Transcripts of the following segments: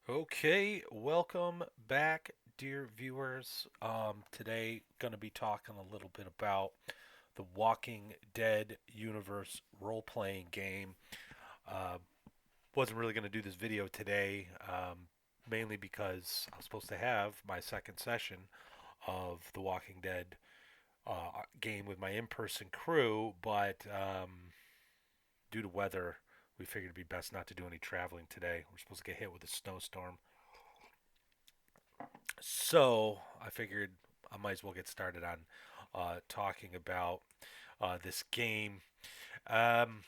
Okay, welcome back, dear viewers. Today, going to be talking a little bit about the Walking Dead universe role-playing game. Uh, wasn't really going to do this video today, mainly because I was supposed to have my second session of the Walking Dead game with my in-person crew, but due to weather, we figured it'd be best not to do any traveling today. We're supposed to get hit with a snowstorm. So I figured I might as well get started on talking about this game. Um,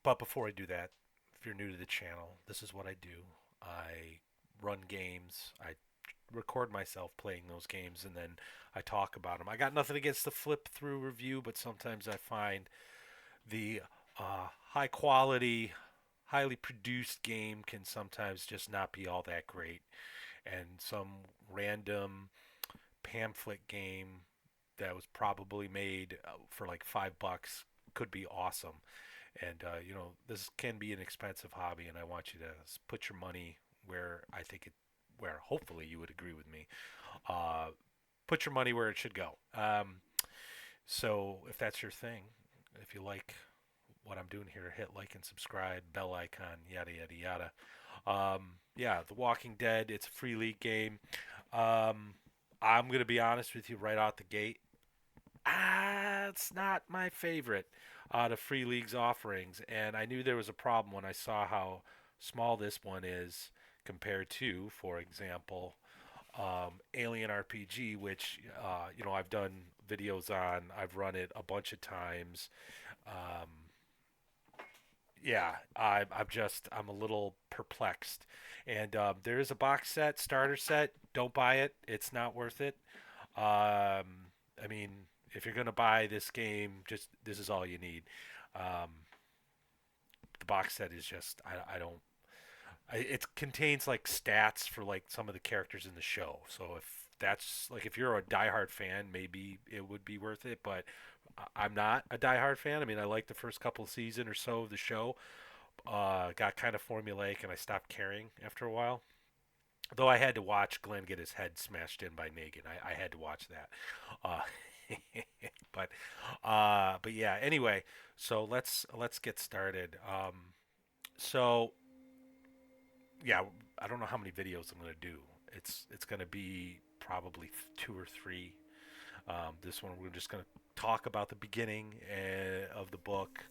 but before I do that, if you're new to the channel, this is what I do. I run games. I record myself playing those games, and then I talk about them. I got nothing against the flip through review, but sometimes I find the high quality, highly produced game can sometimes just not be all that great. And some random pamphlet game that was probably made for like $5 could be awesome. And this can be an expensive hobby, and I want you to put your money where I think it, where hopefully you would agree with me. Uh, put your money where it should go. So if that's your thing, if you like what I'm doing here, hit like and subscribe, bell icon, yada yada yada. Yeah, The Walking Dead. It's a free league game. Um, I'm gonna be honest with you right out the gate. It's not my favorite out of Free League's offerings, and I knew there was a problem when I saw how small this one is compared to, for example, Alien RPG, which I've done videos on. I've run it a bunch of times. Um, yeah, I'm a little perplexed. And there is a box set, starter set. Don't buy it. It's not worth it. I mean, if you're gonna buy this game, just this is all you need. Um, the box set is just I don't. It contains like stats for like some of the characters in the show. So if you're a diehard fan, maybe it would be worth it. But I'm not a diehard fan. I mean, I like the first couple of seasons or so of the show. Got kind of formulaic, and I stopped caring after a while. Though I had to watch Glenn get his head smashed in by Negan. I had to watch that. Uh, but but yeah. Anyway, so let's get started. So yeah, I don't know how many videos I'm gonna do. It's gonna be probably two or three. This one we're just gonna talk about the beginning of the book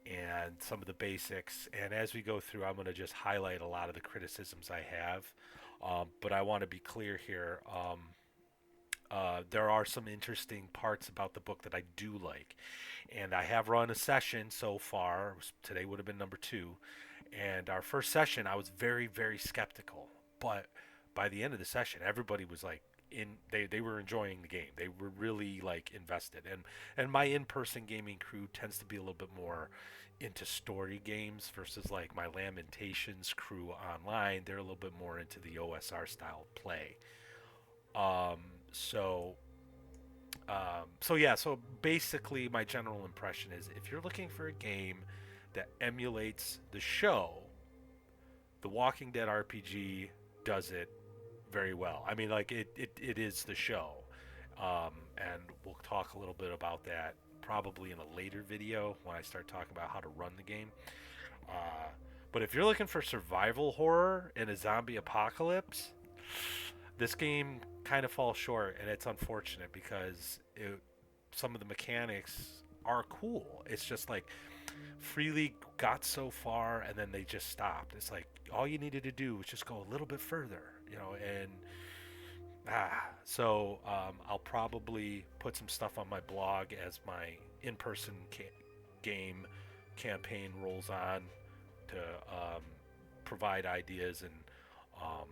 and some of the basics. And as we go through, I'm going to just highlight a lot of the criticisms I have. But I want to be clear here. There are some interesting parts about the book that I do like. And I have run a session so far. Today would have been number two. And our first session, I was very, very skeptical. But by the end of the session, everybody was like, they were enjoying the game. They were really like invested. And my in-person gaming crew tends to be a little bit more into story games versus like my Lamentations crew online. They're a little bit more into the OSR style play. Um, so so yeah, so basically my general impression is if you're looking for a game that emulates the show, The Walking Dead RPG does it very well. I mean, like it is the show, and we'll talk a little bit about that probably in a later video when I start talking about how to run the game. Uh, but if you're looking for survival horror in a zombie apocalypse, this game kind of falls short, and it's unfortunate because some of the mechanics are cool. It's just like Freely got so far and then they just stopped. It's like all you needed to do was just go a little bit further, and I'll probably put some stuff on my blog as my in-person game campaign rolls on to provide ideas and um,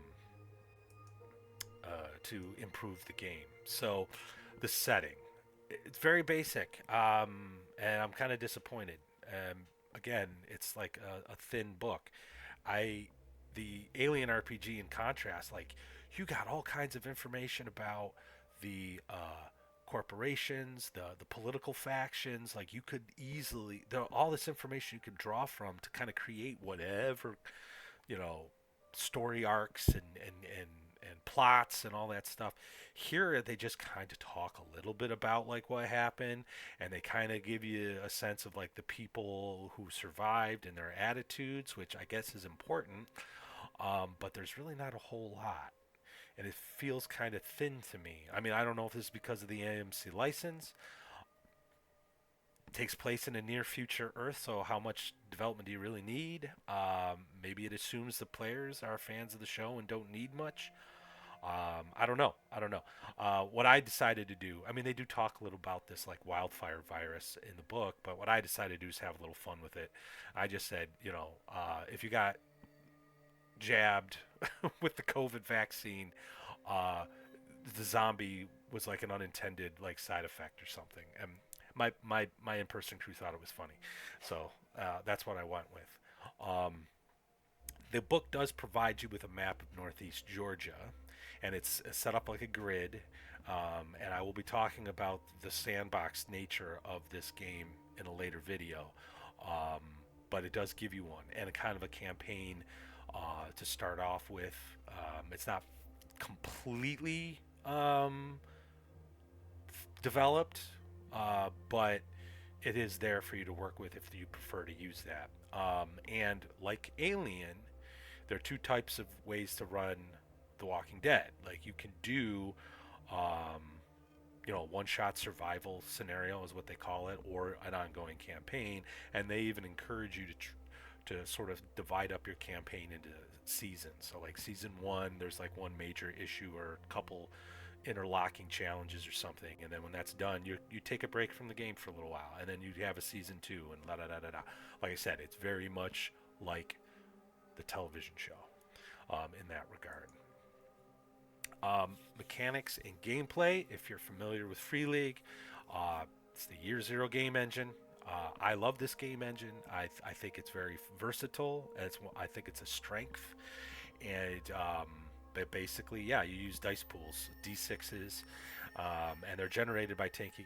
to improve the game. So the setting, it's very basic, and I'm kind of disappointed. Again, it's like a thin book. I the Alien RPG in contrast, like you got all kinds of information about the corporations, the political factions. Like you could easily all this information you could draw from to kind of create whatever you know story arcs and plots and all that stuff. Here they just kind of talk a little bit about like what happened, and they kind of give you a sense of like the people who survived and their attitudes, which I guess is important. But there's really not a whole lot, and it feels kind of thin to me. I mean, I don't know if this is because of the AMC license. It takes place in a near future Earth, so how much development do you really need? Maybe it assumes the players are fans of the show and don't need much. I don't know. I don't know. What I decided to do, I mean, they do talk a little about this like wildfire virus in the book, but what I decided to do is have a little fun with it. I just said, if you got jabbed with the COVID vaccine, uh, the zombie was like an unintended like side effect or something, and my in-person crew thought it was funny, so that's what I went with. Um, the book does provide you with a map of Northeast Georgia, and it's set up like a grid. And I will be talking about the sandbox nature of this game in a later video. Um, but it does give you one and a kind of a campaign to start off with. It's not completely developed, but it is there for you to work with if you prefer to use that. And like Alien, there are two types of ways to run The Walking Dead. Like you can do, um, one-shot survival scenario is what they call it, or an ongoing campaign, and they even encourage you to sort of divide up your campaign into seasons. So like season one, there's like one major issue or a couple interlocking challenges or something, and then when that's done, you take a break from the game for a little while, and then you have a season two, and la da da da da. Like I said, it's very much like the television show in that regard. Mechanics and gameplay, if you're familiar with Free League, it's the Year Zero game engine. I love this game engine. I think it's very versatile. I think it's a strength. And but basically, yeah, you use dice pools, D6s, and they're generated by taking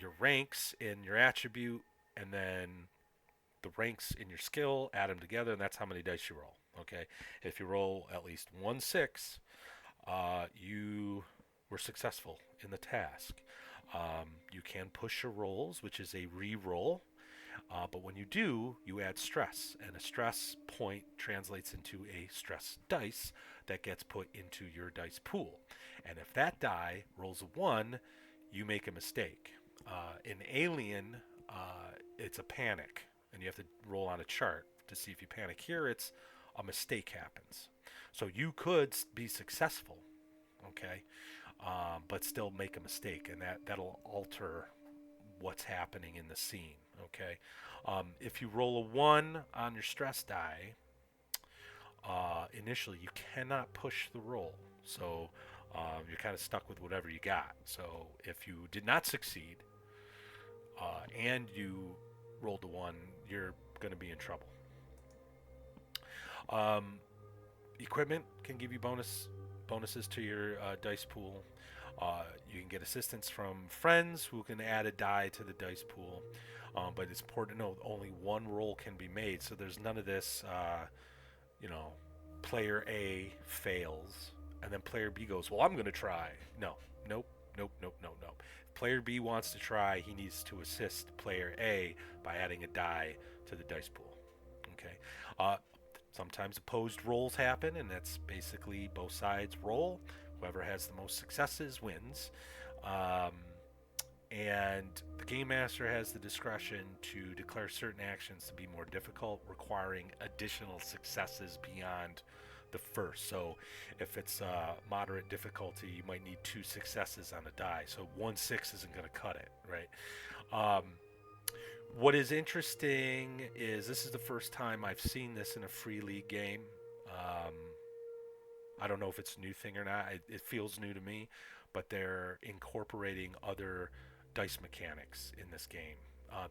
your ranks in your attribute and then the ranks in your skill, add them together, and that's how many dice you roll. Okay, if you roll at least 1 6, you were successful in the task. You can push your rolls, which is a re-roll, but when you do, you add stress, and a stress point translates into a stress dice that gets put into your dice pool. And if that die rolls a 1, you make a mistake. In Alien, it's a panic, and you have to roll on a chart to see if you panic. Here, it's a mistake happens. So you could be successful, okay, but still make a mistake, and that'll alter what's happening in the scene. Okay, if you roll a 1 on your stress die, initially you cannot push the roll, so you're kind of stuck with whatever you got. So if you did not succeed and you rolled a 1, you're going to be in trouble. Um, Equipment can give you bonuses to your dice pool. You can get assistance from friends who can add a die to the dice pool. But it's important to know only one roll can be made, so there's none of this, you know, player A fails, and then player B goes, well, I'm going to try. No, nope, nope, nope, nope, nope. If player B wants to try, he needs to assist player A by adding a die to the dice pool. Okay. Sometimes opposed rolls happen, and that's basically both sides roll. Whoever has the most successes wins. Um, and the game master has the discretion to declare certain actions to be more difficult, requiring additional successes beyond the first. So if it's moderate difficulty, you might need 2 successes on a die. So 1 6 isn't going to cut it, right? Um, what is interesting is this is the first time I've seen this in a free league game. Um, I don't know if it's a new thing or not. It feels new to me, but they're incorporating other dice mechanics in this game.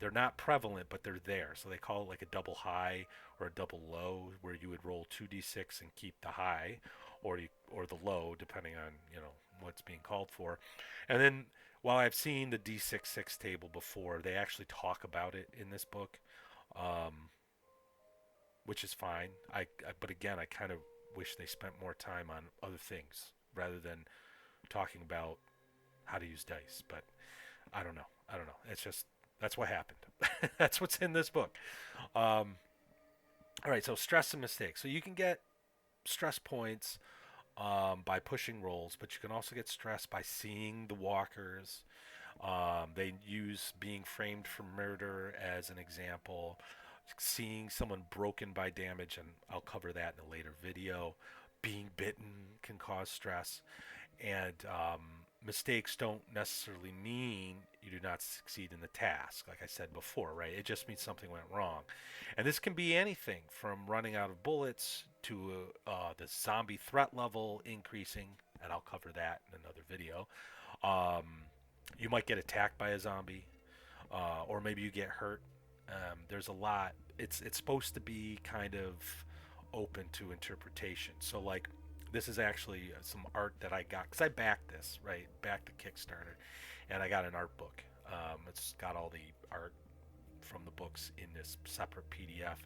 They're not prevalent, but they're there. So they call it like a double high or a double low, where you would roll 2d6 and keep the high, or the low, depending on what's being called for. And then while I've seen the d6 table before, they actually talk about it in this book, um, which is fine. But again, I kind of wish they spent more time on other things rather than talking about how to use dice. But I don't know. I don't know. It's just that's what happened. That's what's in this book. Um, all right. So stress and mistakes. So you can get stress points by pushing rolls, but you can also get stress by seeing the walkers. They use being framed for murder as an example. Seeing someone broken by damage, and I'll cover that in a later video. Being bitten can cause stress, and mistakes don't necessarily mean you do not succeed in the task. Like I said before, right? It just means something went wrong, and this can be anything from running out of bullets to the zombie threat level increasing, and I'll cover that in another video. Um, you might get attacked by a zombie, or maybe you get hurt. There's a lot. It's supposed to be kind of open to interpretation. So like this is actually some art that I got because I backed this right, backed the Kickstarter, and I got an art book. It's got all the art from the books in this separate PDF,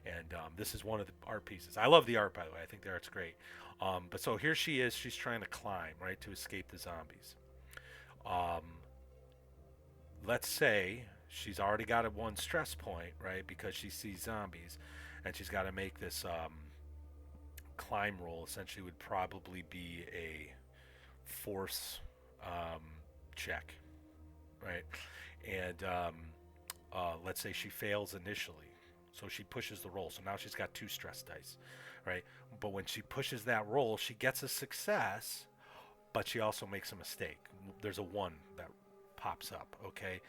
and this is one of the art pieces. I love the art, by the way. I think the art's great. But so here she is. She's trying to climb right to escape the zombies. Um, let's say she's already got a one stress point, right? Because she sees zombies, and she's got to make this climb roll. Essentially, would probably be a force um, check, right? And let's say she fails initially, so she pushes the roll. So now she's got two stress dice, right? But when she pushes that roll, she gets a success, but she also makes a mistake. There's a one that pops up. Okay,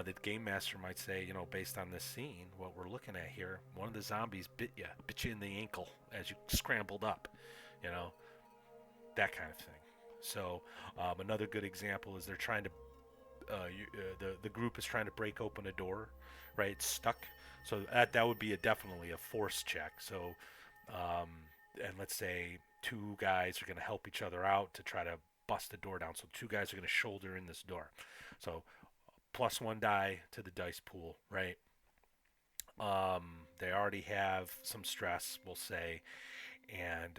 the game master might say, based on this scene, what we're looking at here, one of the zombies bit you in the ankle as you scrambled up. You know, that kind of thing. So another good example is they're trying to the group is trying to break open a door, right? It's stuck. So that would be definitely a force check. So um, and let's say two guys are going to help each other out to try to bust the door down. So two guys are going to shoulder in this door. So plus one die to the dice pool, right? They already have some stress, we'll say, and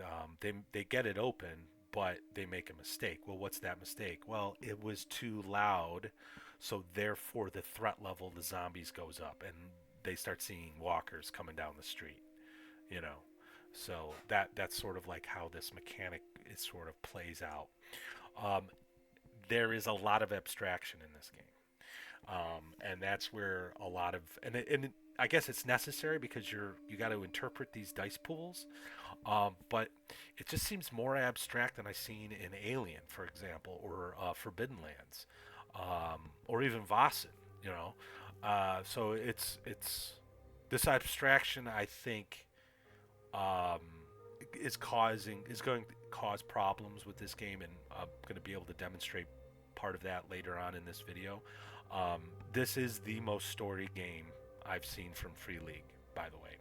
they get it open, but they make a mistake. Well, what's that mistake? Well, it was too loud, so therefore the threat level of the zombies goes up, and they start seeing walkers coming down the street. You know, so that's sort of like how this mechanic is sort of plays out. Um, there is a lot of abstraction in this game. And that's where a lot of and I guess it's necessary because you got to interpret these dice pools, but it just seems more abstract than I've seen in Alien, for example, or Forbidden Lands, or even Vossen. You know, so it's this abstraction I think um, is going to cause problems with this game, and I'm going to be able to demonstrate part of that later on in this video. This is the most story game I've seen from Free League, by the way.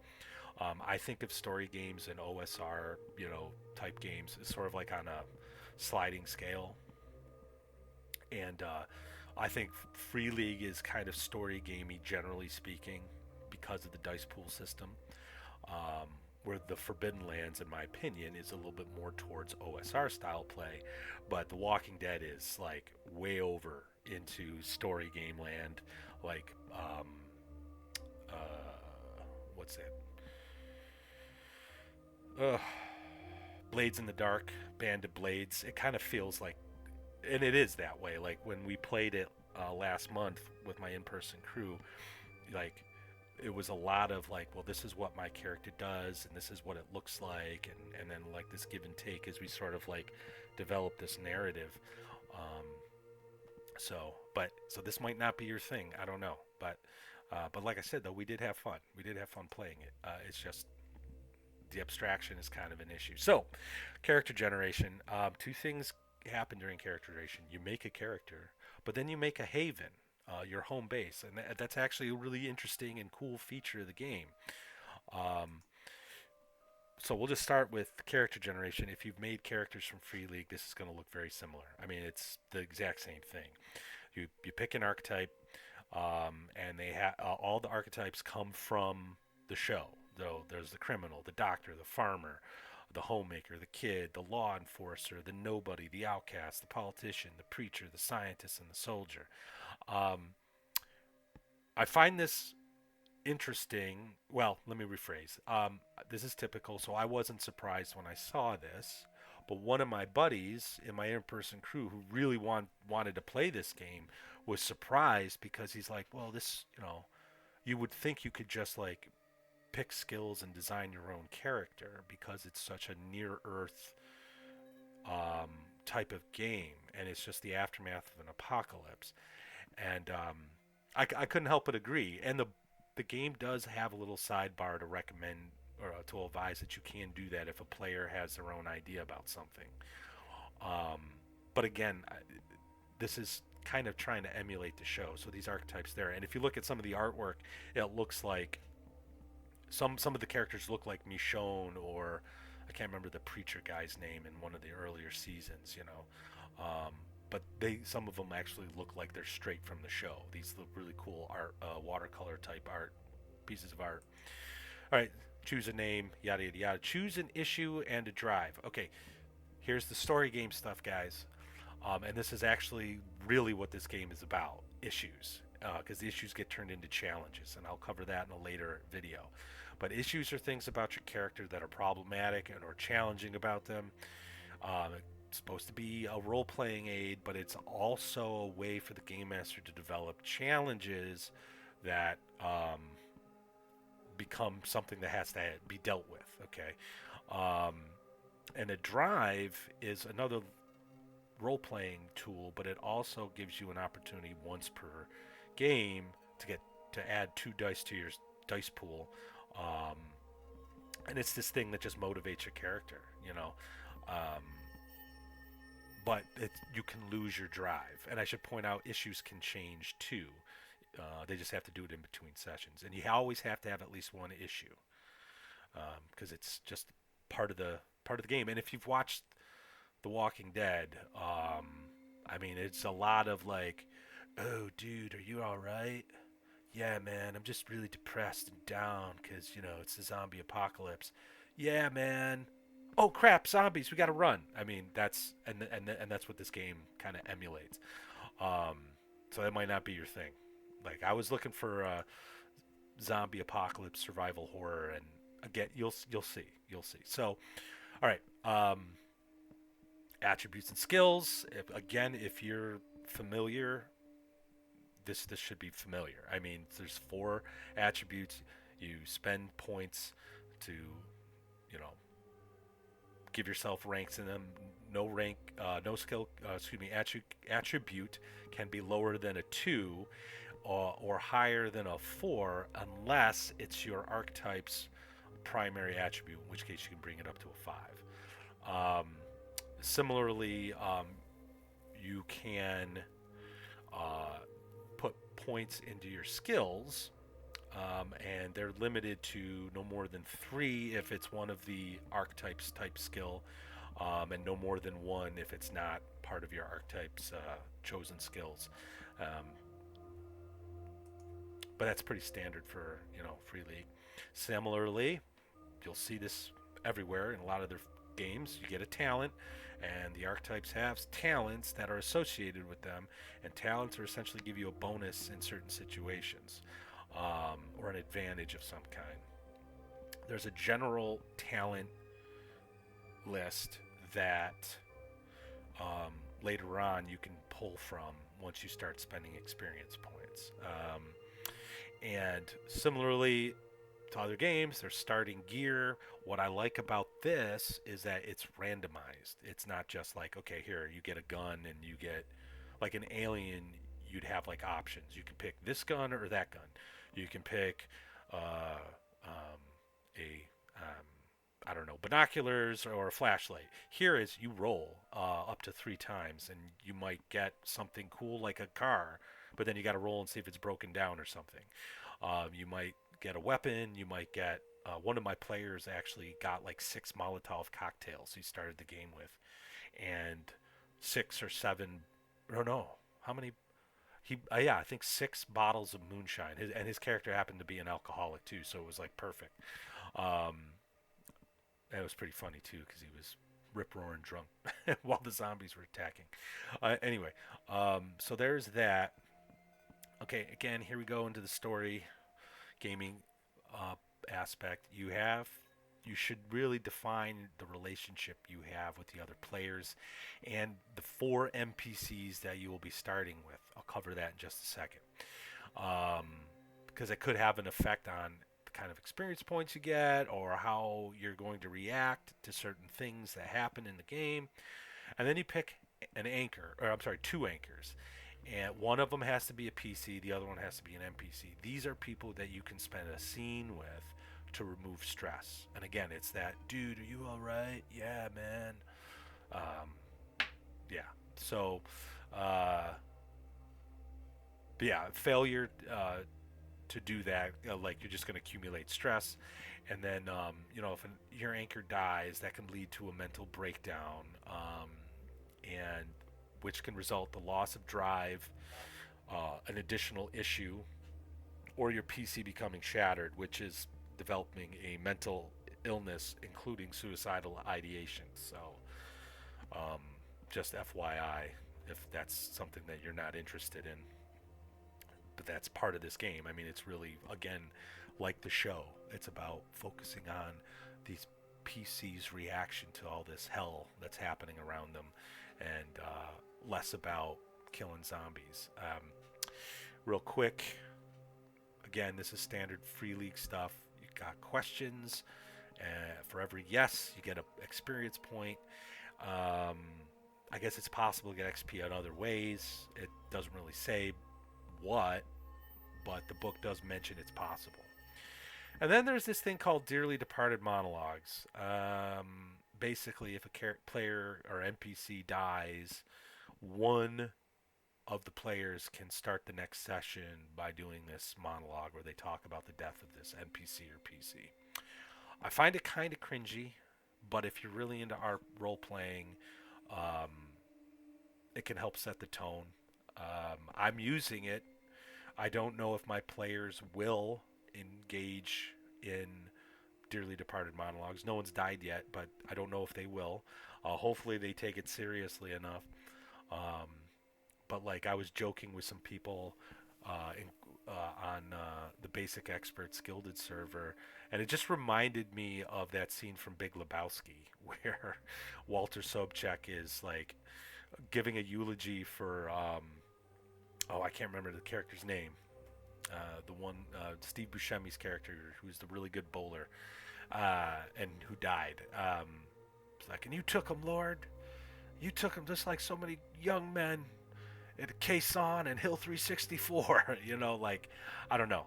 I think of story games and OSR, type games as sort of like on a sliding scale, and I think Free League is kind of story gamey, generally speaking, because of the dice pool system. Um, where the Forbidden Lands, in my opinion, is a little bit more towards OSR style play, but The Walking Dead is like way over into story game land, like what's that? Uh, Blades in the Dark, Band of Blades. It kind of feels like, and it is that way. Like when we played it last month with my in-person crew, like it was a lot of like, well, this is what my character does, and this is what it looks like, and then like this give and take as we sort of like develop this narrative. Um, so this might not be your thing. I don't know, but like I said, though, we did have fun. We did have fun playing it. It's just the abstraction is kind of an issue. So, character generation. Two things happen during character generation. You make a character, but then you make a haven, your home base, and that's actually a really interesting and cool feature of the game. Um, so we'll just start with character generation. If you've made characters from Free League, this is going to look very similar. I mean, it's the exact same thing. You pick an archetype, and they all the archetypes come from the show. Though there's the criminal, the doctor, the farmer, the homemaker, the kid, the law enforcer, the nobody, the outcast, the politician, the preacher, the scientist, and the soldier. Um, I find this interesting. Well, let me rephrase. This is typical, so I wasn't surprised when I saw this. But one of my buddies in my in-person crew who really wanted to play this game was surprised because he's like, "Well, this, you would think you could just like pick skills and design your own character because it's such a near-Earth um, type of game, and it's just the aftermath of an apocalypse." And I couldn't help but agree. And the game does have a little sidebar to recommend or to advise that you can do that if a player has their own idea about something. Um, but again, this is kind of trying to emulate the show. So these archetypes there, and if you look at some of the artwork, it looks like some of the characters look like Michonne, or I can't remember the preacher guy's name in one of the earlier seasons. But some of them actually look like they're straight from the show. These look really cool art, watercolor type art, pieces of art. All right, choose a name, yada yada yada. Choose an issue and a drive. Okay, here's the story game stuff, guys. And this is actually really what this game is about: issues, because the issues get turned into challenges, and I'll cover that in a later video. But issues are things about your character that are problematic and or challenging about them. It's supposed to be a role-playing aid, but it's also a way for the game master to develop challenges that become something that has to be dealt with. Okay, um, and a drive is another role-playing tool, but it also gives you an opportunity once per game to add 2 dice to your dice pool, um, and it's this thing that just motivates your character. Um, but you can lose your drive. And I should point out, issues can change too. They just have to do it in between sessions, and you always have to have at least one issue because it's just part of the game. And if you've watched The Walking Dead, I mean, it's a lot of like, "Oh, dude, are you all right? Yeah, man, I'm just really depressed and down because it's the zombie apocalypse. Yeah, man. Oh crap, zombies! We gotta run. I mean, and that's what this game kind of emulates. Um, so that might not be your thing. Like I was looking for zombie apocalypse survival horror, and again, you'll see. So, all right, attributes and skills. If you're familiar, this should be familiar. I mean, there's 4 attributes. You spend points to, you know, give yourself ranks in them. No skill, attribute can be lower than a 2 or higher than a 4 unless it's your archetype's primary attribute, in which case you can bring it up to a 5. Similarly, you can uh, put points into your skills, and they're limited to no more than 3 if it's one of the archetypes type skill, and no more than 1 if it's not part of your archetype's chosen skills. Um, but that's pretty standard for Free League. Similarly, you'll see this everywhere in a lot of their games. You get a talent, and the archetypes have talents that are associated with them, and talents are essentially give you a bonus in certain situations, or an advantage of some kind. There's a general talent list that later on you can pull from once you start spending experience points. And similarly to other games, there's starting gear. What I like about this is that it's randomized. It's not just like, okay, here you get a gun and you get like an Alien. You'd have like options. You can pick this gun or that gun. You can pick uh, a I don't know, binoculars or a flashlight. Here is you roll up to 3 times, and you might get something cool like a car, but then you got to roll and see if it's broken down or something. You might get a weapon. You might get one of my players actually got like 6 Molotov cocktails he started the game with, and 6 or 7. Or no, how many? Yeah, I think 6 bottles of moonshine. And his character happened to be an alcoholic too, so it was like perfect. Um, And it was pretty funny too because he was rip roaring drunk while the zombies were attacking. Anyway, so there's that. Okay, again, here we go into the story gaming uh, aspect. You should really define the relationship you have with the other players and the four NPCs that you will be starting with. I'll cover that in just a second. Um, because it could have an effect on the kind of experience points you get or how you're going to react to certain things that happen in the game. And then you pick an anchor, or I'm sorry, two anchors. And one of them has to be a PC, the other one has to be an NPC. These are people that you can spend a scene with to remove stress. And again, it's that, dude, are you all right? Yeah, man. Um, yeah. So, uh, but yeah, failure to do that, like you're just going to accumulate stress. And then, if your anchor dies, that can lead to a mental breakdown, and which can result the loss of drive, an additional issue, or your PC becoming shattered, which is developing a mental illness, including suicidal ideation. So, um, just FYI, if that's something that you're not interested in, but that's part of this game. I mean, it's really, again, like the show. It's about focusing on these PC's reaction to all this hell that's happening around them, and less about killing zombies. Real quick, again, this is standard Free League stuff. You got questions. For every yes, you get an experience point. Um, I guess it's possible to get XP in other ways. It doesn't really say what, but the book does mention it's possible. And then there's this thing called Dearly Departed Monologues. Basically, if a player or NPC dies, one of the players can start the next session by doing this monologue where they talk about the death of this NPC or PC. I find it kind of cringy, but if you're really into art role playing, um, it can help set the tone. I'm using it. I don't know if my players will engage in Dearly Departed Monologues. No one's died yet, but I don't know if they will. Hopefully, they take it seriously enough. Um, but like I was joking with some people on the Basic Experts Gilded server, and it just reminded me of that scene from Big Lebowski where Walter Sobchak is like giving a eulogy for oh, I can't remember the character's name. The one Steve Buscemi's character, who's the really good bowler, and who died. It's like, and you took him, Lord. You took him just like so many young men at Quezon and Hill 364. Like I don't know,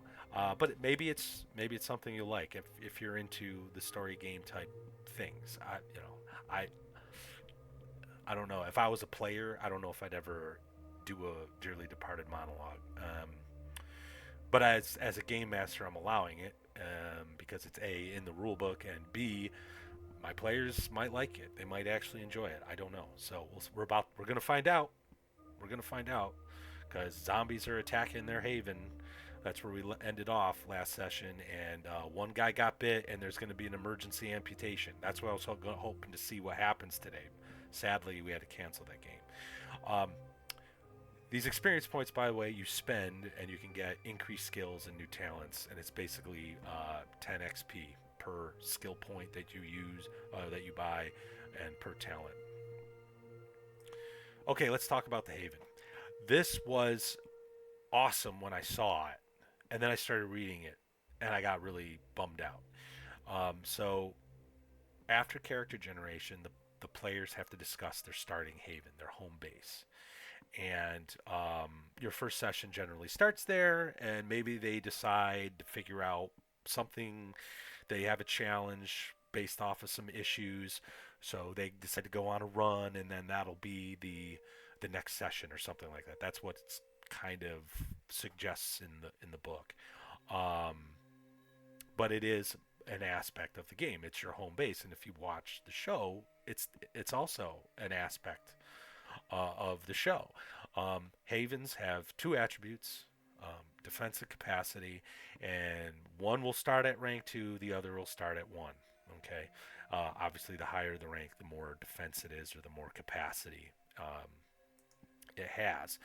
but maybe it's something you like if you're into the story game type things. I I don't know if I was a player. I don't know if I'd ever do a Dearly Departed monologue. But as a game master, I'm allowing it because it's A in the rule book, and B, my players might like it. They might actually enjoy it. I don't know. So we're gonna find out. We're gonna find out because zombies are attacking their haven. That's where we ended off last session, and one guy got bit, and there's going to be an emergency amputation. That's what I was hoping to see what happens today. Sadly, we had to cancel that game. Um, these experience points, by the way, you spend, and you can get increased skills and new talents, and it's basically 10 XP per skill point that you use, that you buy, and per talent. Okay, let's talk about the Haven. This was awesome when I saw it, and then I started reading it, and I got really bummed out. So after character generation, the players have to discuss their starting haven, their home base, and your first session generally starts there, and maybe they decide to figure out something. They have a challenge based off of some issues, so they decide to go on a run, and then that'll be the next session or something like that. That's what it's kind of suggests in the book. Um, but it is an aspect of the game. It's your home base, and if you watch the show, it's also an aspect of the show. Havens have two attributes: defensive capacity, and one will start at rank 2, the other will start at 1. Okay, Obviously, the higher the rank, the more defense it is, or the more capacity it has.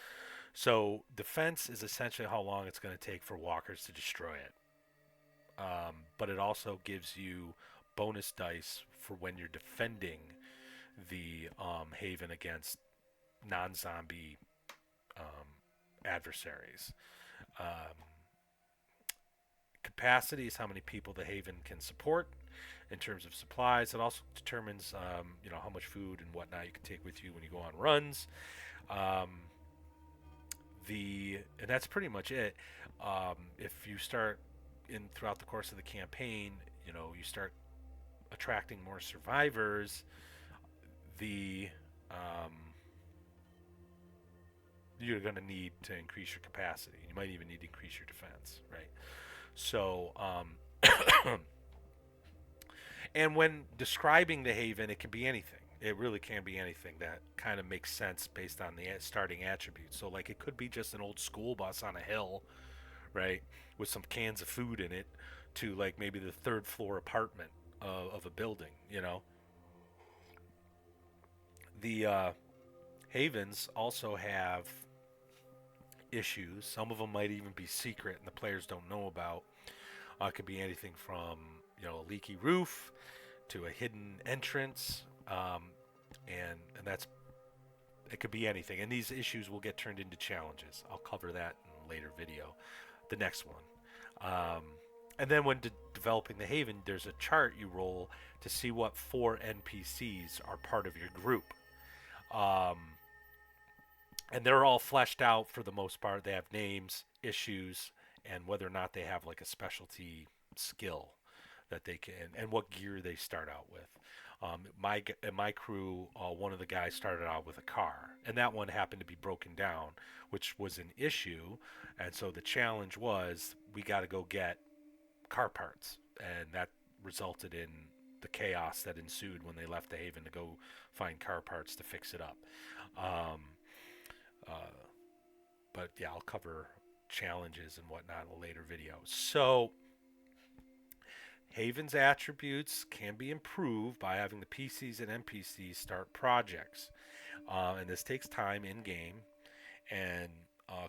So defense is essentially how long it's going to take for walkers to destroy it. But it also gives you bonus dice for when you're defending the haven against non-zombie um, adversaries. Um, Capacity is how many people the haven can support in terms of supplies. It also determines, how much food and whatnot you can take with you when you go on runs. Um, and that's pretty much it. If you start in throughout the course of the campaign, you start attracting more survivors. The um, You're going to need to increase your capacity. You might even need to increase your defense, right? So, and when describing the Haven, it can be anything. It really can be anything that kind of makes sense based on the starting attributes. So, like, it could be just an old school bus on a hill, right, with some cans of food in it, to like maybe the third floor apartment of a building. The Havens also have issues. Some of them might even be secret and the players don't know about. It could be anything from a leaky roof to a hidden entrance, and that's it could be anything. And these issues will get turned into challenges. I'll cover that in a later video, the next one. Um, and then when developing the Haven, there's a chart you roll to see what 4 NPCs are part of your group. Um, and they're all fleshed out for the most part. They have names, issues, and whether or not they have like a specialty skill that they can, and what gear they start out with. In my crew, one of the guys started out with a car, and that one happened to be broken down, which was an issue. And so the challenge was we got to go get car parts, and that resulted in the chaos that ensued when they left the Haven to go find car parts to fix it up. Um, uh, but yeah, I'll cover challenges and whatnot in a later video. So Haven's attributes can be improved by having the PCs and NPCs start projects. And this takes time in game and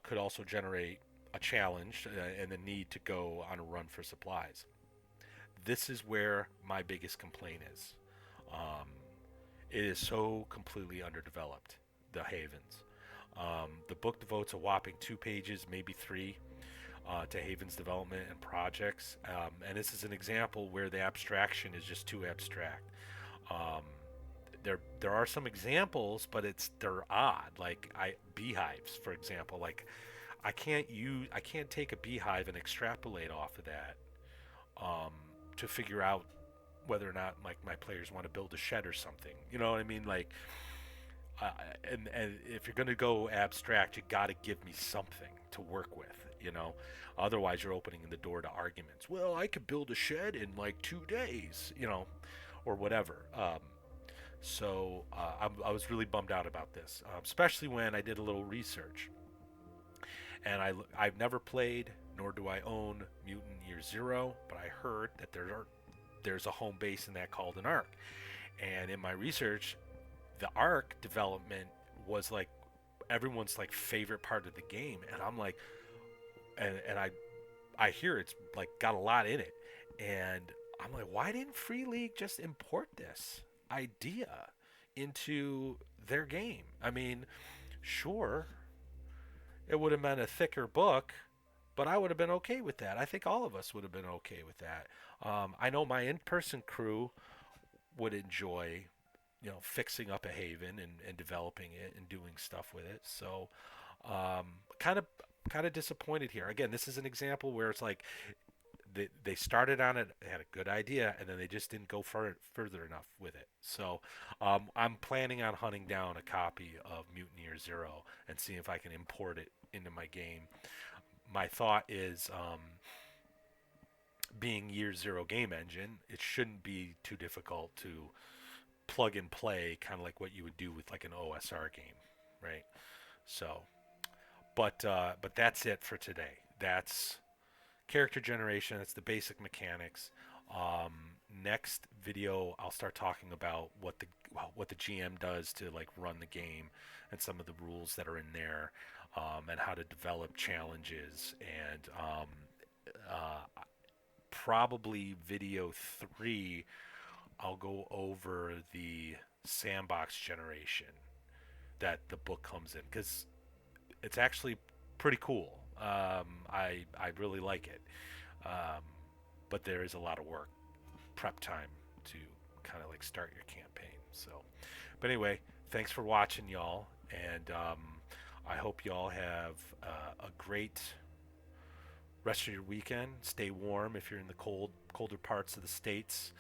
could also generate a challenge and the need to go on a run for supplies. This is where my biggest complaint is. Um, it is so completely underdeveloped, the Havens. The book devotes a whopping 2 pages, maybe three, to Haven's development and projects. And this is an example where the abstraction is just too abstract. Um, there are some examples, but they're odd. Like beehives, for example. Like I can't take a beehive and extrapolate off of that um, to figure out whether or not like my players want to build a shed or something. You know what I mean? Like uh, and if you're going to go abstract, you got to give me something to work with. Otherwise you're opening the door to arguments. Well, I could build a shed in like 2 days, or whatever. I was really bummed out about this, especially when I did a little research. And I've never played, nor do I own Mutant Year Zero, but I heard that there's a home base in that called an Ark. And in my research, the Ark development was like everyone's like favorite part of the game, and I'm like, and I hear it's like got a lot in it, and I'm like, why didn't Free League just import this idea into their game? I mean, sure, it would have been a thicker book, but I would have been okay with that. I think all of us would have been okay with that. I know my in-person crew would enjoy, fixing up a Haven and developing it and doing stuff with it. So, kind of disappointed here. Again, this is an example where it's like they started on it, they had a good idea, and then they just didn't go further enough with it. So I'm planning on hunting down a copy of Mutant Year Zero and seeing if I can import it into my game. My thought is, being Year Zero game engine, it shouldn't be too difficult to plug and play, kind of like what you would do with like an OSR game, right? So, but that's it for today. That's character generation. That's the basic mechanics. next video I'll start talking about what the GM does to like run the game and some of the rules that are in there, and how to develop challenges. And probably video 3, I'll go over the sandbox generation that the book comes in, because it's actually pretty cool. I really like it, um, but there is a lot of work, prep time to kind of like start your campaign. So, but anyway, thanks for watching, y'all, and I hope y'all have a great rest of your weekend. Stay warm if you're in the colder parts of the states.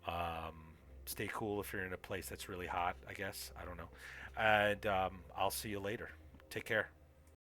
Um, Stay cool if you're in a place that's really hot. I guess I don't know. And I'll see you later. Take care.